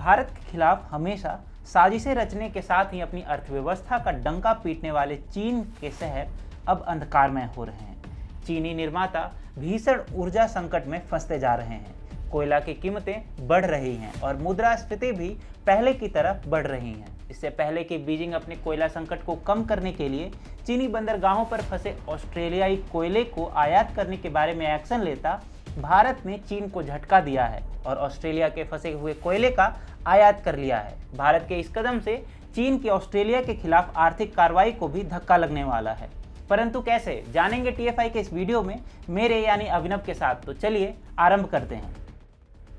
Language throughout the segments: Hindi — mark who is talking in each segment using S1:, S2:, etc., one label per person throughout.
S1: भारत के खिलाफ हमेशा साजिशें रचने के साथ ही अपनी अर्थव्यवस्था का डंका पीटने वाले चीन के शहर अब अंधकारमय हो रहे हैं। चीनी निर्माता भीषण ऊर्जा संकट में फंसते जा रहे हैं। कोयला की कीमतें बढ़ रही हैं और मुद्रास्फीति भी पहले की तरह बढ़ रही हैं। इससे पहले कि बीजिंग अपने कोयला संकट को कम करने के लिए चीनी बंदरगाहों पर फंसे ऑस्ट्रेलियाई कोयले को आयात करने के बारे में एक्शन लेता, भारत ने चीन को झटका दिया है और ऑस्ट्रेलिया के फंसे हुए कोयले का आयात कर लिया है। भारत के इस कदम से चीन की ऑस्ट्रेलिया के खिलाफ आर्थिक कार्रवाई को भी धक्का लगने वाला है, परंतु कैसे, जानेंगे टीएफआई के इस वीडियो में मेरे यानी अभिनव के साथ। तो चलिए आरंभ करते हैं।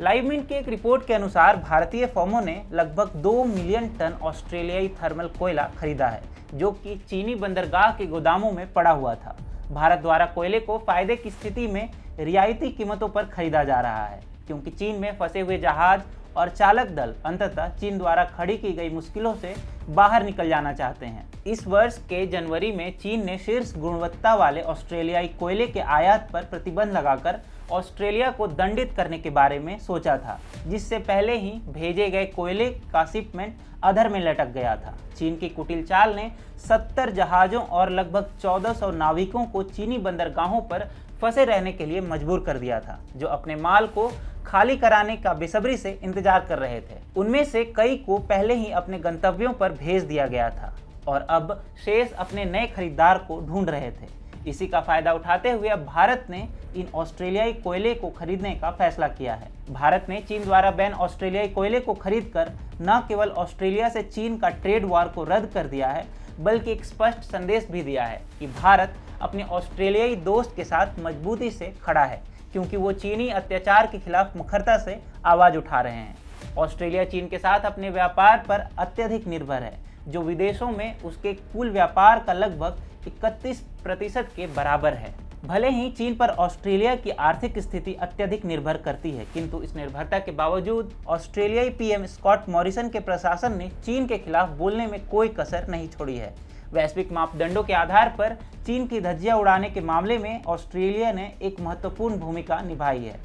S1: लाइवमिंट की एक रिपोर्ट के अनुसार भारतीय फर्मों ने लगभग 2 मिलियन टन ऑस्ट्रेलियाई थर्मल कोयला खरीदा है, जो कि चीनी बंदरगाह के गोदामों में पड़ा हुआ था। भारत द्वारा कोयले को फायदे की स्थिति में रियायती कीमतों पर खरीदा जा रहा है, क्योंकि चीन में फंसे हुए जहाज और चालक दल अंततः चीन द्वारा खड़ी की गई मुश्किलों से बाहर निकल जाना चाहते हैं। इस वर्ष के जनवरी में चीन ने शीर्ष गुणवत्ता वाले ऑस्ट्रेलियाई कोयले के आयात पर प्रतिबंध लगाकर ऑस्ट्रेलिया को दंडित करने के बारे में सोचा था, जिससे पहले ही भेजे गए कोयले का शिपमेंट अधर में लटक गया था। चीन की कुटिल चाल ने 70 जहाजों और लगभग 1400 नाविकों को चीनी बंदरगाहों पर फंसे रहने के लिए मजबूर कर दिया था, जो अपने माल को खाली कराने का बेसब्री से इंतजार कर रहे थे। उनमें से कई को पहले ही अपने गंतव्यों पर भेज दिया गया था और अब शेष अपने नए खरीदार को ढूंढ रहे थे। इसी का फायदा उठाते हुए अब भारत ने इन ऑस्ट्रेलियाई कोयले को खरीदने का फैसला किया है। भारत ने चीन द्वारा बैन ऑस्ट्रेलियाई कोयले को खरीदकर न केवल ऑस्ट्रेलिया से चीन का ट्रेड वॉर को रद्द कर दिया है, बल्कि एक स्पष्ट संदेश भी दिया है कि भारत अपने ऑस्ट्रेलियाई दोस्त के साथ मजबूती से खड़ा है, क्योंकि वो चीनी अत्याचार के खिलाफ मुखरता से आवाज उठा रहे हैं। ऑस्ट्रेलिया चीन के साथ अपने व्यापार पर अत्यधिक निर्भर है, जो विदेशों में उसके कुल व्यापार का लगभग 31% के बराबर है। भले ही चीन पर ऑस्ट्रेलिया की आर्थिक स्थिति अत्यधिक निर्भर करती है, किंतु इस निर्भरता के बावजूद ऑस्ट्रेलियाई पीएम स्कॉट मॉरिसन के प्रशासन ने चीन के खिलाफ बोलने में कोई कसर नहीं छोड़ी है। वैश्विक मापदंडों के आधार पर चीन की धज्जियां उड़ाने के मामले में ऑस्ट्रेलिया ने एक महत्वपूर्ण भूमिका निभाई है।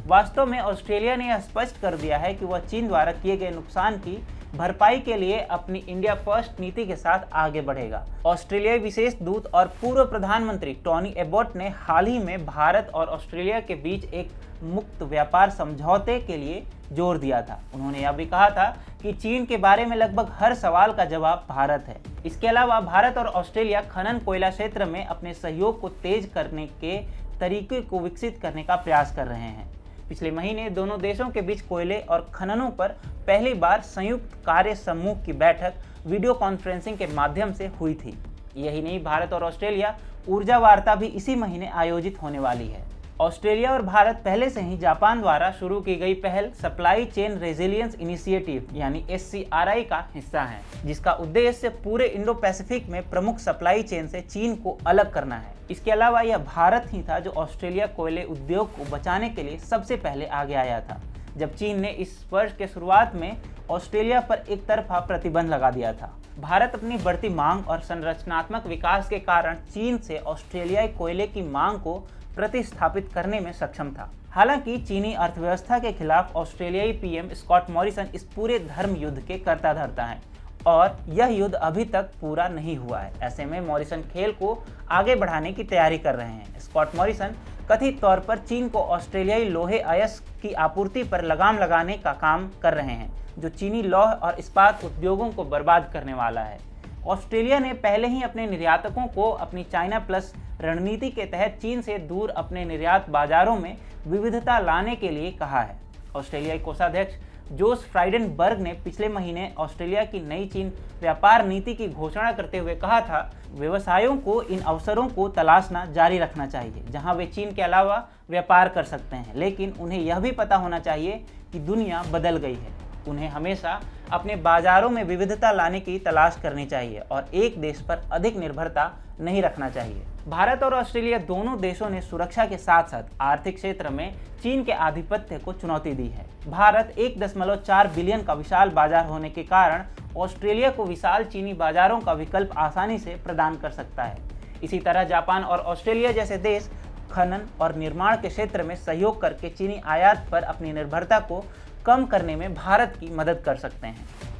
S1: वास्तव में ऑस्ट्रेलिया ने यह स्पष्ट कर दिया है कि वह चीन द्वारा किए गए नुकसान की भरपाई के लिए अपनी इंडिया फर्स्ट नीति के साथ आगे बढ़ेगा। ऑस्ट्रेलियाई विशेष दूत और पूर्व प्रधानमंत्री टोनी एबॉट ने हाल ही में भारत और ऑस्ट्रेलिया के बीच एक मुक्त व्यापार समझौते के लिए जोर दिया था। उन्होंने यह भी कहा था कि चीन के बारे में लगभग हर सवाल का जवाब भारत है। इसके अलावा भारत और ऑस्ट्रेलिया खनन कोयला क्षेत्र में अपने सहयोग को तेज करने के तरीके को विकसित करने का प्रयास कर रहे हैं। पिछले महीने दोनों देशों के बीच कोयले और खननों पर पहली बार संयुक्त कार्य समूह की बैठक वीडियो कॉन्फ्रेंसिंग के माध्यम से हुई थी। यही नहीं, भारत और ऑस्ट्रेलिया ऊर्जा वार्ता भी इसी महीने आयोजित होने वाली है। ऑस्ट्रेलिया और भारत पहले से ही जापान द्वारा शुरू की गई पहल सप्लाई चेन रेजिलियंस इनिशिएटिव यानी SCRI का हिस्सा है, जिसका उद्देश्य पूरे इंडो पैसिफिक में प्रमुख सप्लाई चेन से चीन को अलग करना है। इसके अलावा यह भारत ही था जो ऑस्ट्रेलिया कोयले उद्योग को बचाने के लिए सबसे पहले आगे आया था, जब चीन ने इस वर्ष के शुरुआत में ऑस्ट्रेलिया पर एक तरफा प्रतिबंध लगा दिया था। भारत अपनी बढ़ती मांग और संरचनात्मक विकास के कारण चीन से ऑस्ट्रेलियाई कोयले की मांग को प्रतिस्थापित करने में सक्षम था। हालांकि चीनी अर्थव्यवस्था के खिलाफ ऑस्ट्रेलियाई पीएम स्कॉट मॉरिसन इस पूरे धर्म युद्ध के कर्ता धर्ता हैं और यह युद्ध अभी तक पूरा नहीं हुआ है। ऐसे में मॉरिसन खेल को आगे बढ़ाने की तैयारी कर रहे हैं। स्कॉट मॉरिसन कथित तौर पर चीन को ऑस्ट्रेलियाई लोहे अयस्क की आपूर्ति पर लगाम लगाने का काम कर रहे हैं, जो चीनी लौह और इस्पात उद्योगों को बर्बाद करने वाला है। ऑस्ट्रेलिया ने पहले ही अपने निर्यातकों को अपनी चाइना प्लस रणनीति के तहत चीन से दूर अपने निर्यात बाजारों में विविधता लाने के लिए कहा है। ऑस्ट्रेलियाई कोषाध्यक्ष जोस फ्राइडेनबर्ग ने पिछले महीने ऑस्ट्रेलिया की नई चीन व्यापार नीति की घोषणा करते हुए कहा था, व्यवसायों को इन अवसरों को तलाशना जारी रखना चाहिए जहां वे चीन के अलावा व्यापार कर सकते हैं, लेकिन उन्हें यह भी पता होना चाहिए कि दुनिया बदल गई है। उन्हें हमेशा अपने बाजारों में विविधता लाने की तलाश करनी चाहिए और एक देश पर अधिक निर्भरता नहीं रखना चाहिए। भारत और ऑस्ट्रेलिया दोनों देशों ने सुरक्षा के साथ साथ आर्थिक क्षेत्र में चीन के आधिपत्य को चुनौती दी है। भारत 1.4 बिलियन का विशाल बाजार होने के कारण ऑस्ट्रेलिया को विशाल चीनी बाजारों का विकल्प आसानी से प्रदान कर सकता है। इसी तरह जापान और ऑस्ट्रेलिया जैसे देश खनन और निर्माण के क्षेत्र में सहयोग करके चीनी आयात पर अपनी निर्भरता को कम करने में भारत की मदद कर सकते हैं।